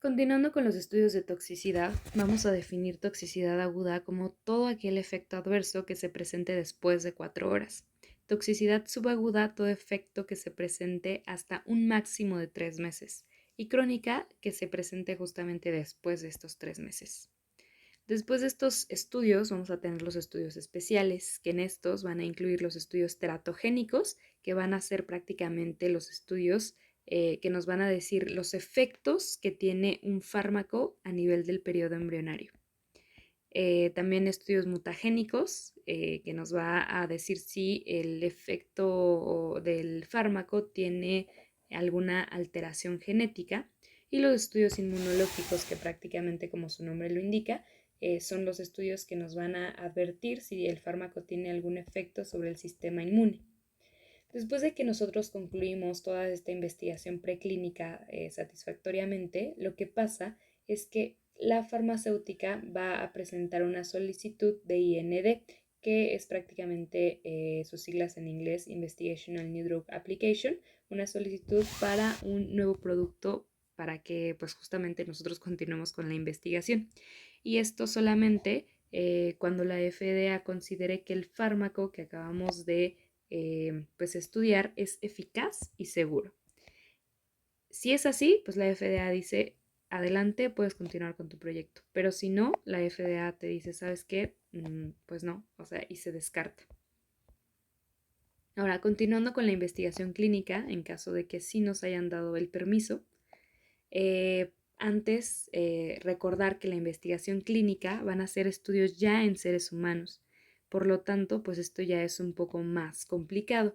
Continuando con los estudios de toxicidad, vamos a definir toxicidad aguda como todo aquel efecto adverso que se presente después de 4 horas. Toxicidad subaguda, todo efecto que se presente hasta un máximo de 3 meses. Y crónica, que se presente justamente después de estos 3 meses. Después de estos estudios vamos a tener los estudios especiales, que en estos van a incluir los estudios teratogénicos, que van a ser prácticamente los estudios que nos van a decir los efectos que tiene un fármaco a nivel del periodo embrionario. También estudios mutagénicos, que nos va a decir si el efecto del fármaco tiene alguna alteración genética. Y los estudios inmunológicos, que prácticamente como su nombre lo indica, son los estudios que nos van a advertir si el fármaco tiene algún efecto sobre el sistema inmune. Después de que nosotros concluimos toda esta investigación preclínica satisfactoriamente, lo que pasa es que la farmacéutica va a presentar una solicitud de IND, que es prácticamente sus siglas en inglés, Investigational New Drug Application, una solicitud para un nuevo producto para que pues justamente nosotros continuemos con la investigación. Y esto solamente cuando la FDA considere que el fármaco que acabamos de pues estudiar es eficaz y seguro. Si es así, pues la FDA dice, adelante, puedes continuar con tu proyecto. Pero si no, la FDA te dice, ¿sabes qué? Pues no, o sea, y se descarta. Ahora, continuando con la investigación clínica, en caso de que sí nos hayan dado el permiso, antes recordar que la investigación clínica van a ser estudios ya en seres humanos. Por lo tanto, pues esto ya es un poco más complicado.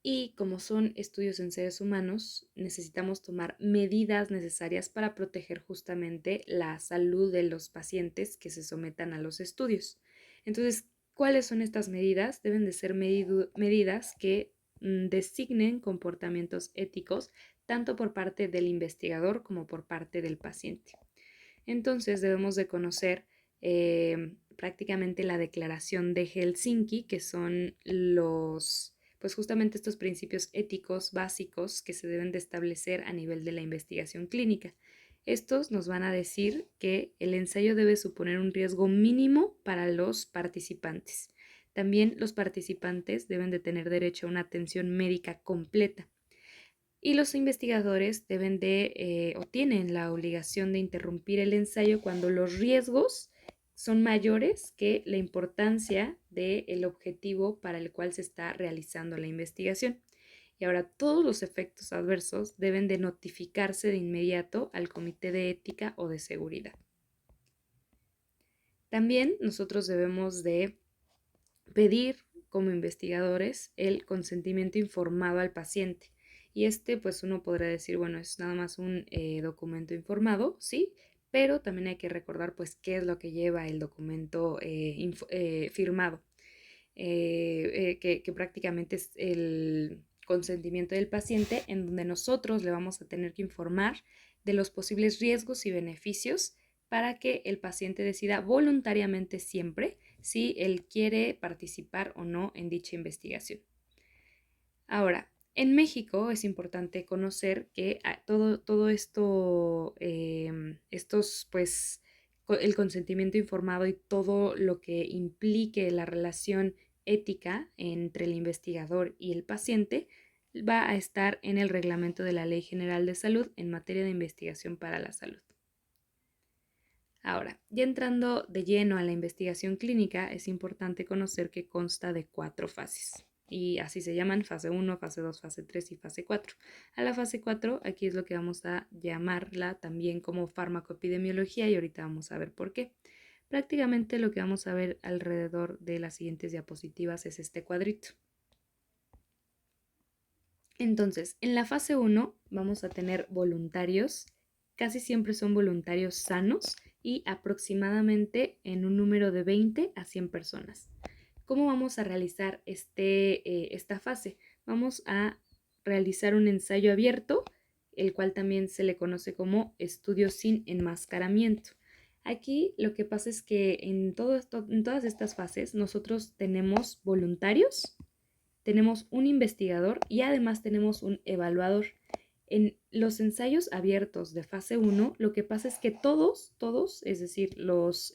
Y como son estudios en seres humanos, necesitamos tomar medidas necesarias para proteger justamente la salud de los pacientes que se sometan a los estudios. Entonces, ¿cuáles son estas medidas? Deben de ser medidas que designen comportamientos éticos tanto por parte del investigador como por parte del paciente. Entonces, debemos de conocer prácticamente la declaración de Helsinki, que son pues justamente estos principios éticos básicos que se deben de establecer a nivel de la investigación clínica. Estos nos van a decir que el ensayo debe suponer un riesgo mínimo para los participantes. También los participantes deben de tener derecho a una atención médica completa. Y los investigadores deben de o tienen la obligación de interrumpir el ensayo cuando los riesgos son mayores que la importancia del objetivo para el cual se está realizando la investigación. Y ahora todos los efectos adversos deben de notificarse de inmediato al comité de ética o de seguridad. También nosotros debemos de pedir como investigadores el consentimiento informado al paciente. Y pues uno podría decir, bueno, es nada más un documento informado, sí, pero también hay que recordar pues qué es lo que lleva el documento firmado, que prácticamente es el consentimiento del paciente, en donde nosotros le vamos a tener que informar de los posibles riesgos y beneficios para que el paciente decida voluntariamente siempre si él quiere participar o no en dicha investigación. Ahora, en México es importante conocer que todo esto, estos, pues, el consentimiento informado y todo lo que implique la relación ética entre el investigador y el paciente va a estar en el reglamento de la Ley General de Salud en materia de investigación para la salud. Ahora, ya entrando de lleno a la investigación clínica, es importante conocer que consta de 4 fases. Y así se llaman: fase 1, fase 2, fase 3 y fase 4. A la fase 4, aquí es lo que vamos a llamarla también como farmacoepidemiología, y ahorita vamos a ver por qué. Prácticamente lo que vamos a ver alrededor de las siguientes diapositivas es este cuadrito. Entonces, en la fase 1 vamos a tener voluntarios, casi siempre son voluntarios sanos y aproximadamente en un número de 20 a 100 personas. ¿Cómo vamos a realizar esta fase? Vamos a realizar un ensayo abierto, el cual también se le conoce como estudio sin enmascaramiento. Aquí lo que pasa es que en todas estas fases nosotros tenemos voluntarios, tenemos un investigador y además tenemos un evaluador. En los ensayos abiertos de fase 1, lo que pasa es que todos, es decir, los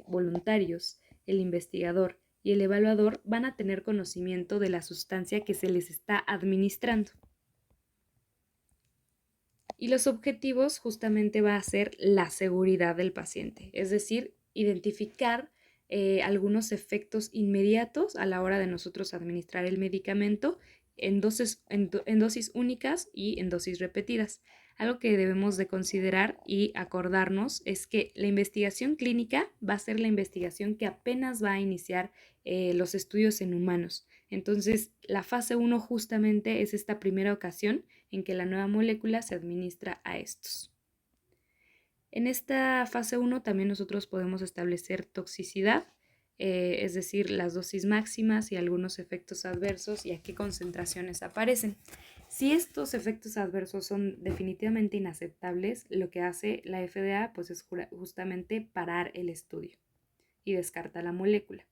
voluntarios, el investigador y el evaluador van a tener conocimiento de la sustancia que se les está administrando. Y los objetivos justamente va a ser la seguridad del paciente, es decir, identificar algunos efectos inmediatos a la hora de nosotros administrar el medicamento en dosis únicas y en dosis repetidas. Algo que debemos de considerar y acordarnos es que la investigación clínica va a ser la investigación que apenas va a iniciar los estudios en humanos. Entonces, la fase 1 justamente es esta primera ocasión en que la nueva molécula se administra a estos. En esta fase 1 también nosotros podemos establecer toxicidad, es decir, las dosis máximas y algunos efectos adversos y a qué concentraciones aparecen. Si estos efectos adversos son definitivamente inaceptables, lo que hace la FDA pues, es justamente parar el estudio y descarta la molécula.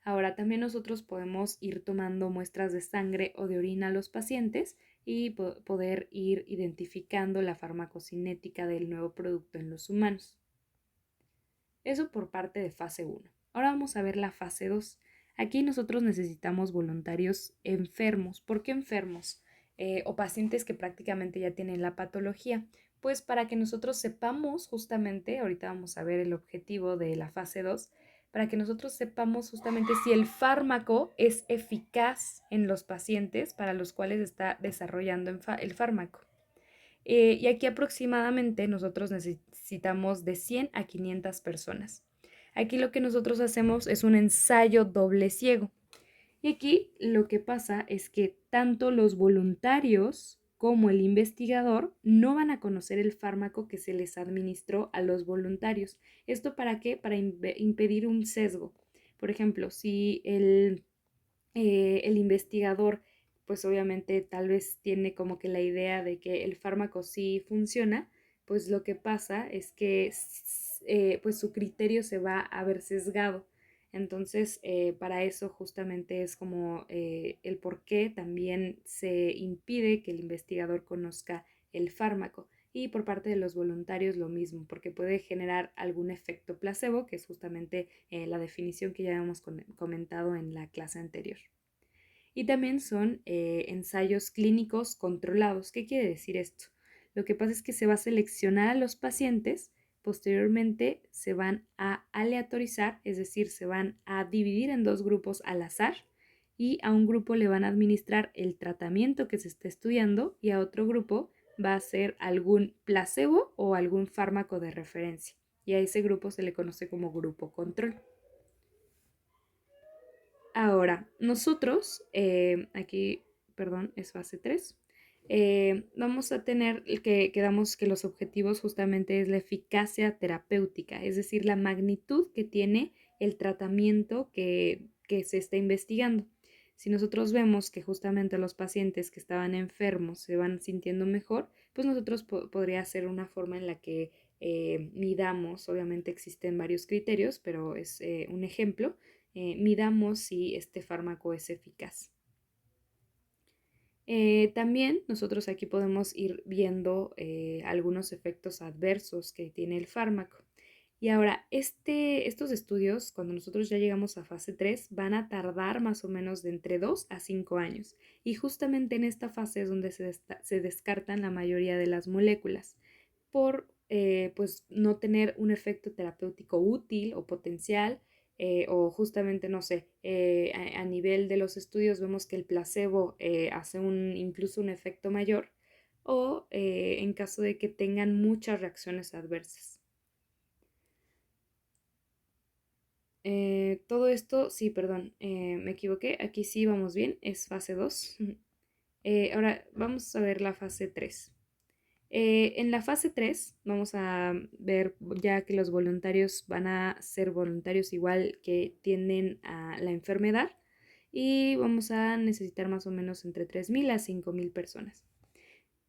Ahora también nosotros podemos ir tomando muestras de sangre o de orina a los pacientes y poder ir identificando la farmacocinética del nuevo producto en los humanos. Eso por parte de fase 1. Ahora vamos a ver la fase 2. Aquí nosotros necesitamos voluntarios enfermos. ¿Por qué enfermos? O pacientes que prácticamente ya tienen la patología. Pues para que nosotros sepamos justamente, ahorita vamos a ver el objetivo de la fase 2, para que nosotros sepamos justamente si el fármaco es eficaz en los pacientes para los cuales está desarrollando el fármaco. Y aquí aproximadamente nosotros necesitamos de 100 a 500 personas. Aquí lo que nosotros hacemos es un ensayo doble ciego. Y aquí lo que pasa es que tanto los voluntarios como el investigador no van a conocer el fármaco que se les administró a los voluntarios. ¿Esto para qué? Para impedir un sesgo. Por ejemplo, si el investigador, pues obviamente tal vez tiene como que la idea de que el fármaco sí funciona, pues lo que pasa es que pues su criterio se va a ver sesgado. Entonces, para eso justamente es como el por qué también se impide que el investigador conozca el fármaco. Y por parte de los voluntarios lo mismo, porque puede generar algún efecto placebo, que es justamente la definición que ya hemos comentado en la clase anterior. Y también son ensayos clínicos controlados. ¿Qué quiere decir esto? Lo que pasa es que se va a seleccionar a los pacientes, posteriormente se van a aleatorizar, es decir, se van a dividir en dos grupos al azar y a un grupo le van a administrar el tratamiento que se está estudiando y a otro grupo va a ser algún placebo o algún fármaco de referencia. Y a ese grupo se le conoce como grupo control. Ahora, nosotros, aquí, perdón, es fase 3, vamos a tener que quedamos que los objetivos justamente es la eficacia terapéutica, es decir, la magnitud que tiene el tratamiento que se está investigando. Si nosotros vemos que justamente los pacientes que estaban enfermos se van sintiendo mejor, pues nosotros podría ser una forma en la que midamos, obviamente existen varios criterios, pero es un ejemplo, midamos si este fármaco es eficaz. También nosotros aquí podemos ir viendo algunos efectos adversos que tiene el fármaco. Y ahora, estos estudios, cuando nosotros ya llegamos a fase 3, van a tardar más o menos de entre 2 a 5 años. Y justamente en esta fase es donde se descartan la mayoría de las moléculas por pues no tener un efecto terapéutico útil o potencial, o justamente, no sé, a nivel de los estudios vemos que el placebo hace incluso un efecto mayor, o en caso de que tengan muchas reacciones adversas. Todo esto, sí, perdón, me equivoqué, aquí sí vamos bien, es fase 2. Ahora vamos a ver la fase 3. En la fase 3 vamos a ver ya que los voluntarios van a ser voluntarios igual que tienen a la enfermedad y vamos a necesitar más o menos entre 3.000 a 5.000 personas.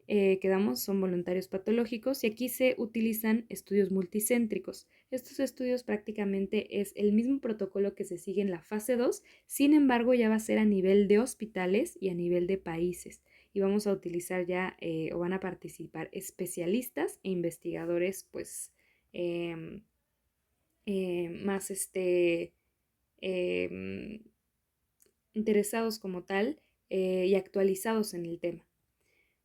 Quedamos, son voluntarios patológicos y aquí se utilizan estudios multicéntricos. Estos estudios prácticamente es el mismo protocolo que se sigue en la fase 2, sin embargo ya va a ser a nivel de hospitales y a nivel de países. y vamos a utilizar ya o van a participar especialistas e investigadores pues em, más em, interesados como tal y actualizados en el tema.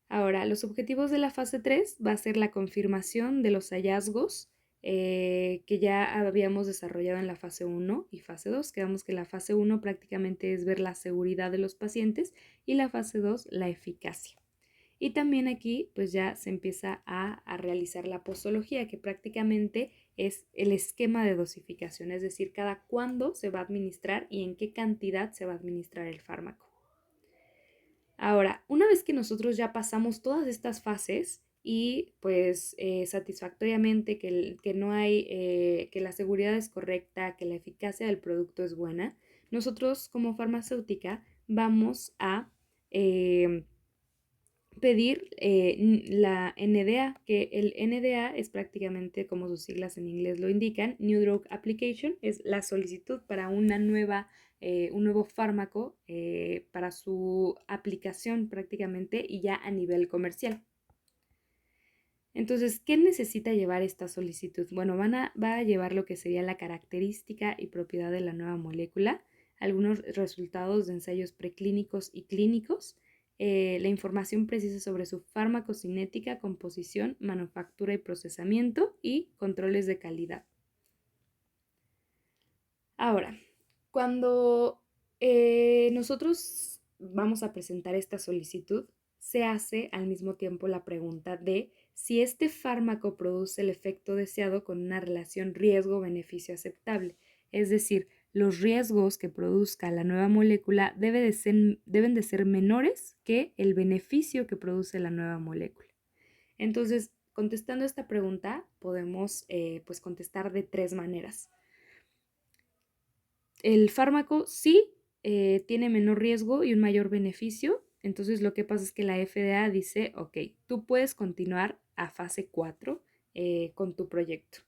Ahora, los objetivos de la fase 3 va a ser la confirmación de los hallazgos que ya habíamos desarrollado en la fase 1 y fase 2. Quedamos que la fase 1 prácticamente es ver la seguridad de los pacientes y la fase 2 la eficacia. Y también aquí pues ya se empieza a realizar la posología, que prácticamente es el esquema de dosificación, es decir, cada cuándo se va a administrar y en qué cantidad se va a administrar el fármaco. Ahora, una vez que nosotros ya pasamos todas estas fases y pues satisfactoriamente que no hay, que la seguridad es correcta, que la eficacia del producto es buena, nosotros como farmacéutica vamos a pedir la NDA, que el NDA es prácticamente como sus siglas en inglés lo indican, New Drug Application, es la solicitud para un nuevo fármaco para su aplicación prácticamente y ya a nivel comercial. Entonces, ¿qué necesita llevar esta solicitud? Bueno, va a llevar lo que sería la característica y propiedad de la nueva molécula, algunos resultados de ensayos preclínicos y clínicos, la información precisa sobre su farmacocinética, composición, manufactura y procesamiento y controles de calidad. Ahora, cuando nosotros vamos a presentar esta solicitud, se hace al mismo tiempo la pregunta de si este fármaco produce el efecto deseado con una relación riesgo-beneficio aceptable. Es decir, los riesgos que produzca la nueva molécula deben de ser menores que el beneficio que produce la nueva molécula. Entonces, contestando esta pregunta, podemos pues contestar de tres maneras. El fármaco sí tiene menor riesgo y un mayor beneficio. Entonces lo que pasa es que la FDA dice, ok, tú puedes continuar a fase 4 con tu proyecto.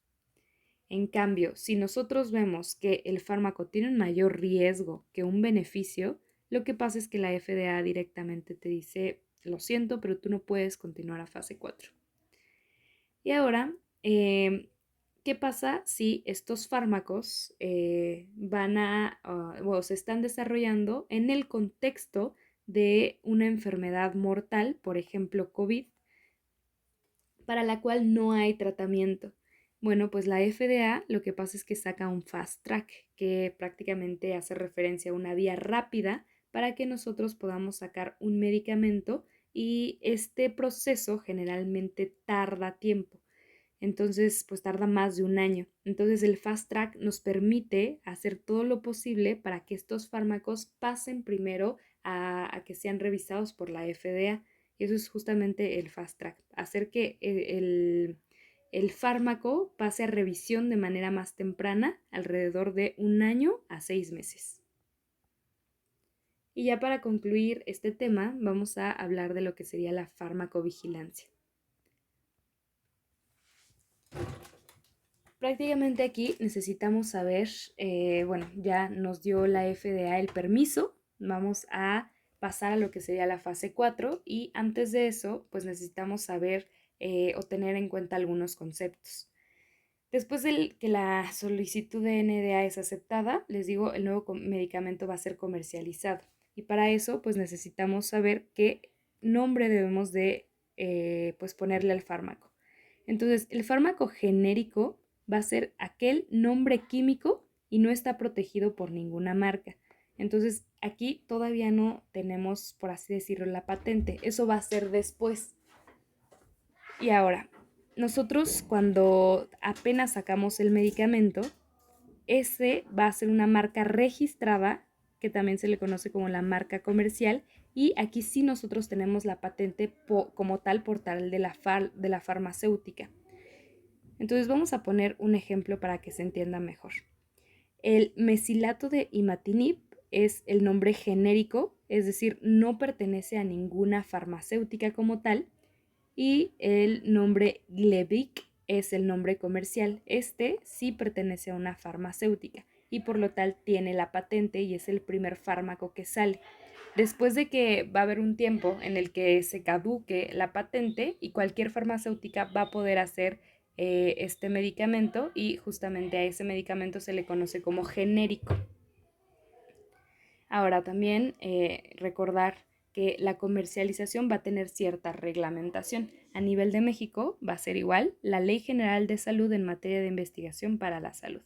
En cambio, si nosotros vemos que el fármaco tiene un mayor riesgo que un beneficio, lo que pasa es que la FDA directamente te dice, lo siento, pero tú no puedes continuar a fase 4. Y ahora, ¿qué pasa si estos fármacos o se están desarrollando en el contexto de una enfermedad mortal, por ejemplo, COVID, para la cual no hay tratamiento? Bueno, pues la FDA lo que pasa es que saca un fast track, que prácticamente hace referencia a una vía rápida para que nosotros podamos sacar un medicamento y este proceso generalmente tarda tiempo. Entonces, pues tarda más de un año. Entonces, el fast track nos permite hacer todo lo posible para que estos fármacos pasen primero a que sean revisados por la FDA. Y eso es justamente el fast track, hacer que el fármaco pase a revisión de manera más temprana, alrededor de un año a 6 meses. Y ya para concluir este tema, vamos a hablar de lo que sería la farmacovigilancia. Prácticamente aquí necesitamos saber, bueno, ya nos dio la FDA el permiso, vamos a pasar a lo que sería la fase 4 y antes de eso, pues necesitamos saber o tener en cuenta algunos conceptos. Después de que la solicitud de NDA es aceptada, les digo, el nuevo medicamento va a ser comercializado y para eso, pues necesitamos saber qué nombre debemos de pues ponerle al fármaco. Entonces, el fármaco genérico va a ser aquel nombre químico y no está protegido por ninguna marca. Entonces, aquí todavía no tenemos, por así decirlo, la patente. Eso va a ser después. Y ahora, nosotros cuando apenas sacamos el medicamento, ese va a ser una marca registrada, que también se le conoce como la marca comercial, y aquí sí nosotros tenemos la patente como tal por tal de la farmacéutica. Entonces vamos a poner un ejemplo para que se entienda mejor. El mesilato de imatinib es el nombre genérico, es decir, no pertenece a ninguna farmacéutica como tal, y el nombre Glevic es el nombre comercial. Este sí pertenece a una farmacéutica y por lo tal tiene la patente y es el primer fármaco que sale. después de que va a haber un tiempo en el que se caduque la patente y cualquier farmacéutica va a poder hacer este medicamento y justamente a ese medicamento se le conoce como genérico. Ahora también recordar que la comercialización va a tener cierta reglamentación. A nivel de México va a ser igual la Ley General de Salud en materia de investigación para la salud.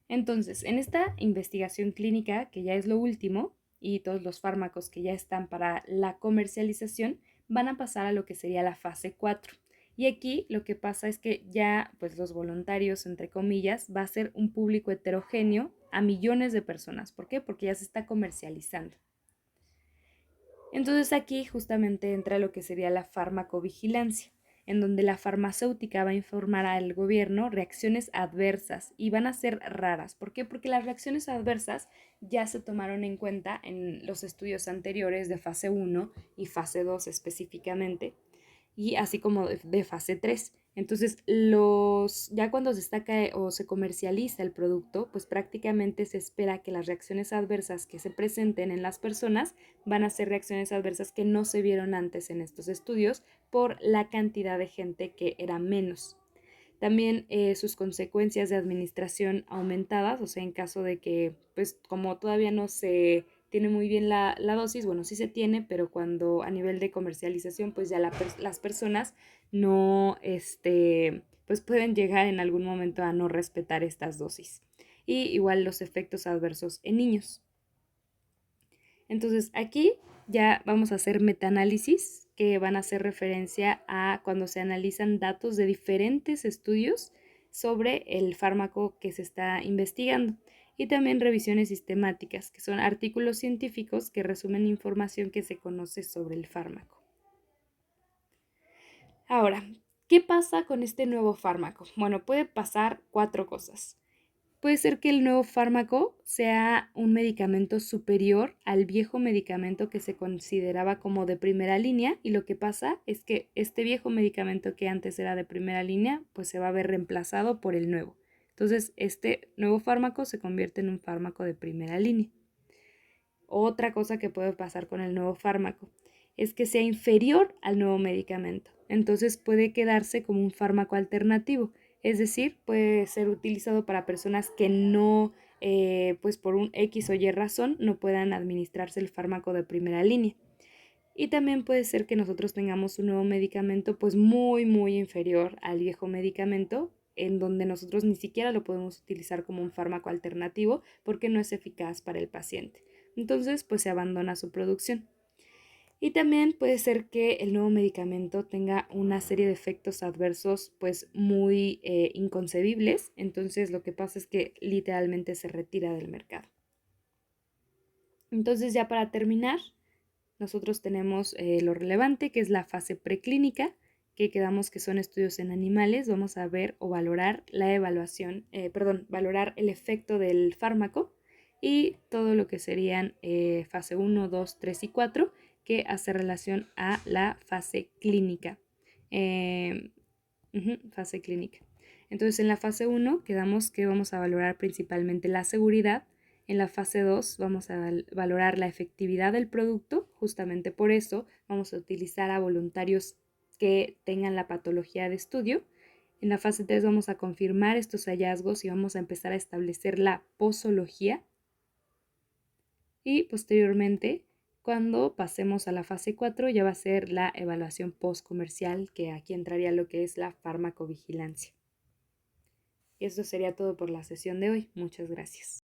Entonces, en esta investigación clínica, que ya es lo último, y todos los fármacos que ya están para la comercialización, van a pasar a lo que sería la fase 4. Y aquí lo que pasa es que ya, pues los voluntarios, entre comillas, va a ser un público heterogéneo a millones de personas. ¿Por qué? Porque ya se está comercializando. Entonces aquí justamente entra lo que sería la farmacovigilancia, en donde la farmacéutica va a informar al gobierno reacciones adversas y van a ser raras. ¿Por qué? Porque las reacciones adversas ya se tomaron en cuenta en los estudios anteriores de fase 1 y fase 2 específicamente, y así como de fase 3. Entonces, ya cuando se destaca o se comercializa el producto, pues prácticamente se espera que las reacciones adversas que se presenten en las personas van a ser reacciones adversas que no se vieron antes en estos estudios por la cantidad de gente que era menos. También sus consecuencias de administración aumentadas, o sea, en caso de que, pues como todavía no se tiene muy bien la dosis, bueno, sí se tiene, pero cuando a nivel de comercialización, pues ya las personas no, pues pueden llegar en algún momento a no respetar estas dosis. Y igual los efectos adversos en niños. Entonces aquí ya vamos a hacer metaanálisis que van a hacer referencia a cuando se analizan datos de diferentes estudios sobre el fármaco que se está investigando y también revisiones sistemáticas, que son artículos científicos que resumen información que se conoce sobre el fármaco. Ahora, ¿qué pasa con este nuevo fármaco? Bueno, puede pasar 4 cosas. Puede ser que el nuevo fármaco sea un medicamento superior al viejo medicamento que se consideraba como de primera línea, y lo que pasa es que este viejo medicamento que antes era de primera línea pues se va a ver reemplazado por el nuevo. Entonces este nuevo fármaco se convierte en un fármaco de primera línea. Otra cosa que puede pasar con el nuevo fármaco es que sea inferior al nuevo medicamento. Entonces puede quedarse como un fármaco alternativo. Es decir, puede ser utilizado para personas que no, pues por un X o Y razón, no puedan administrarse el fármaco de primera línea. Y también puede ser que nosotros tengamos un nuevo medicamento pues muy inferior al viejo medicamento, en donde nosotros ni siquiera lo podemos utilizar como un fármaco alternativo porque no es eficaz para el paciente. Entonces pues se abandona su producción. Y también puede ser que el nuevo medicamento tenga una serie de efectos adversos pues muy inconcebibles. Entonces lo que pasa es que literalmente se retira del mercado. Entonces ya para terminar, nosotros tenemos lo relevante, que es la fase preclínica, que quedamos que son estudios en animales. Vamos a ver o valorar valorar el efecto del fármaco y todo lo que serían fase 1, 2, 3 y 4, que hace relación a la fase clínica. Fase clínica. Entonces, en la fase 1 quedamos que vamos a valorar principalmente la seguridad. En la fase 2 vamos a valorar la efectividad del producto. Justamente por eso vamos a utilizar a voluntarios que tengan la patología de estudio. En la fase 3 vamos a confirmar estos hallazgos y vamos a empezar a establecer la posología. Y posteriormente, cuando pasemos a la fase 4, ya va a ser la evaluación postcomercial, que aquí entraría lo que es la farmacovigilancia. Y eso sería todo por la sesión de hoy. Muchas gracias.